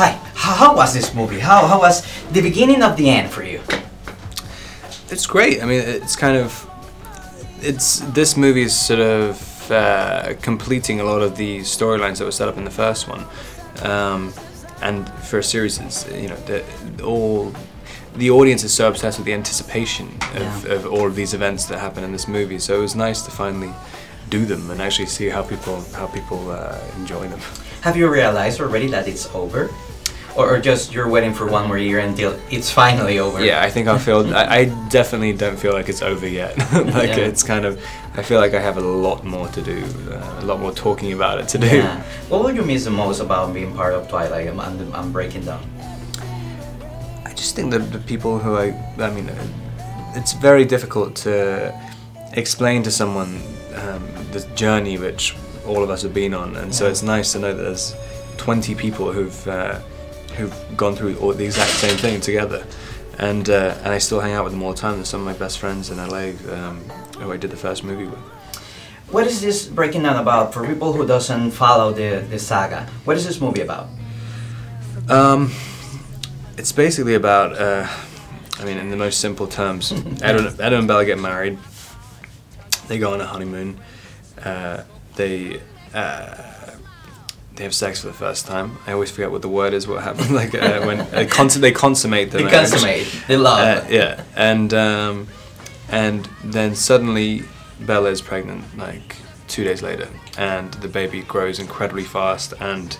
Hi, how was this movie? How was the beginning of the end for you? It's great. I mean, it's kind of, this movie is sort of completing a lot of the storylines that were set up in the first one, and for a series, you know, the audience is so obsessed with the anticipation of all of these events that happen in this movie. So it was nice to finally do them and actually see how people enjoy them. Have you realized already that it's over? Or just you're waiting for one more year until it's finally over? Yeah, I think I definitely don't feel like it's over yet. Like it's kind of, I feel like I have a lot more to do, a lot more talking about it to do. Yeah. What would you miss the most about being part of Twilight? I'm breaking down. I just think that the people who I mean, it's very difficult to explain to someone the journey which all of us have been on, and so it's nice to know that there's 20 people who've gone through all the exact same thing together, and I still hang out with them all the time. They're some of my best friends in LA who I did the first movie with. What is this breaking down about for people who doesn't follow the saga? What is this movie about? It's basically about, I mean, in the most simple terms, Edward and Bella get married. They go on a honeymoon. They have sex for the first time. I always forget what the word is. What happened? Like when they consummate the marriage. Consummate. They love. Yeah, and then suddenly Bella is pregnant, like 2 days later, and the baby grows incredibly fast, and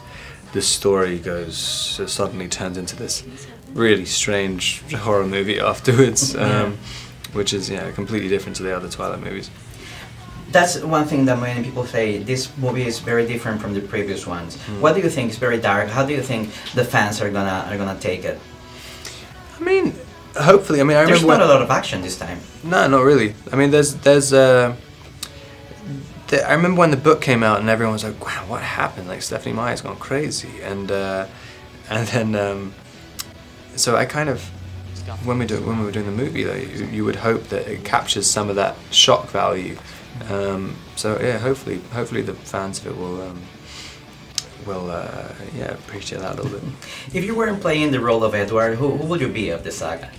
the story suddenly turns into this really strange horror movie afterwards, which is completely different to the other Twilight movies. That's one thing that many people say. This movie is very different from the previous ones. What do you think? It's very dark. How do you think the fans are gonna take it? I mean, hopefully. I mean, there's not a lot of action this time. No, not really. I mean, I remember when the book came out and everyone was like, "Wow, what happened? Like Stephenie Meyer's gone crazy," and then so I kind of, when we were doing the movie, like, you would hope that it captures some of that shock value. So yeah, hopefully the fans of it will appreciate that a little bit. If you weren't playing the role of Edward, who would you be of the saga?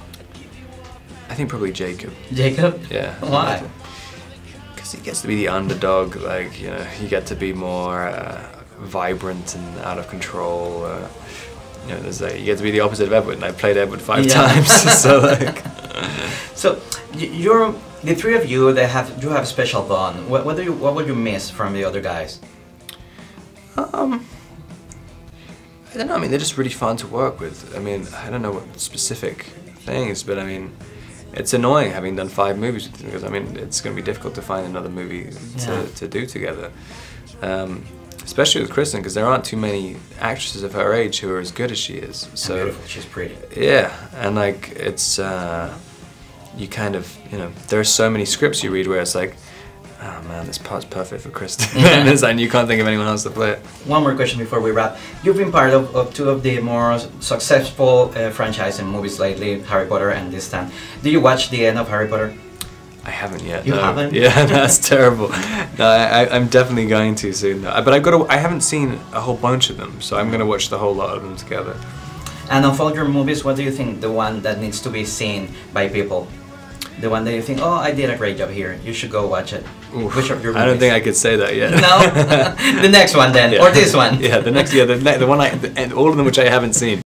I think probably Jacob. Jacob? Yeah. Why? Because he gets to be the underdog. Like, you know, you get to be more vibrant and out of control. You know, you get to be the opposite of Edward, and I played Edward 5 times. So like. So the three of you that have a special bond. What would you miss from the other guys? I don't know. I mean, they're just really fun to work with. I mean, I don't know what specific things, but I mean, it's annoying having done 5 movies with them, because I mean, it's going to be difficult to find another movie to do together. Especially with Kristen, because there aren't too many actresses of her age who are as good as she is. So and beautiful. She's pretty. Yeah, and like it's you kind of, you know, there are so many scripts you read where it's like, oh man, this part's perfect for Kristen, and you can't think of anyone else to play it. One more question before we wrap. You've been part of 2 of the more successful franchise and movies lately, Harry Potter and this time. Do you watch the end of Harry Potter? I haven't yet. You haven't? Yeah, that's terrible. No, I'm definitely going to soon. But I haven't seen a whole bunch of them, so I'm going to watch the whole lot of them together. And of all your movies, what do you think the one that needs to be seen by people? The one that you think, oh, I did a great job here. You should go watch it. Oof, which of your movies? I don't think I could say that yet. No, the next one then, or this one. Yeah, the next. Yeah, the one. All of them which I haven't seen.